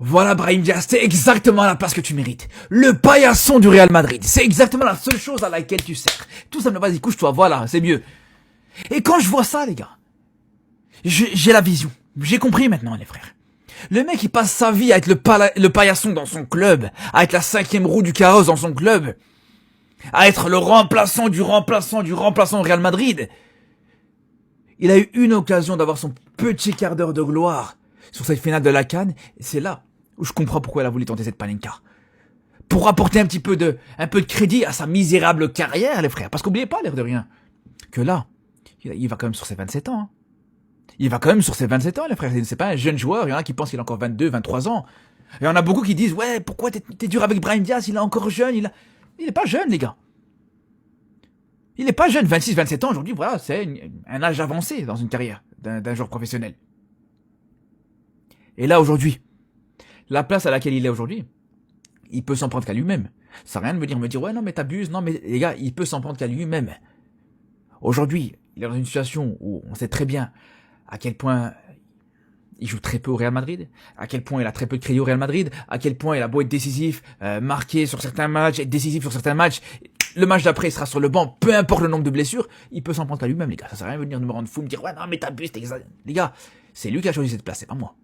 Voilà Brahim Diaz, c'est exactement la place que tu mérites. Le paillasson du Real Madrid, c'est exactement la seule chose à laquelle tu sers. Tout simplement, vas-y, couche-toi, voilà, c'est mieux. Et quand je vois ça, les gars, j'ai la vision. J'ai compris maintenant, les frères. Le mec, il passe sa vie à être le paillasson dans son club, à être la cinquième roue du carrosse dans son club, à être le remplaçant du remplaçant au Real Madrid. Il a eu une occasion d'avoir son petit quart d'heure de gloire sur cette finale de la CAN, et c'est là où je comprends pourquoi elle a voulu tenter cette palinka. Pour apporter un peu de crédit à sa misérable carrière, les frères. Parce qu'oubliez pas, l'air de rien, que là, il va quand même sur ses 27 ans. Hein. Il va quand même sur ses 27 ans, les frères. C'est pas un jeune joueur. Il y en a qui pensent qu'il a encore 22, 23 ans. Il y en a beaucoup qui disent, ouais, pourquoi t'es dur avec Brahim Diaz? Il est encore jeune. Il est pas jeune, les gars. Il est pas jeune. 26, 27 ans, aujourd'hui, voilà, c'est un âge avancé dans une carrière d'un joueur professionnel. Et là, aujourd'hui, la place à laquelle il est aujourd'hui, il peut s'en prendre qu'à lui-même. Ça n'a rien de me dire, ouais, non, mais t'abuses. Non, mais les gars, il peut s'en prendre qu'à lui-même. Aujourd'hui, il est dans une situation où on sait très bien à quel point il joue très peu au Real Madrid, à quel point il a très peu de crédit au Real Madrid, à quel point il a beau être décisif, marqué sur certains matchs, être décisif sur certains matchs, le match d'après il sera sur le banc, peu importe le nombre de blessures, il peut s'en prendre qu'à lui-même, les gars. Ça sert à rien de venir me rendre fou, me dire, ouais, non, mais t'abuses, t'es exagéré. Les gars, c'est lui qui a choisi cette place, c'est pas moi.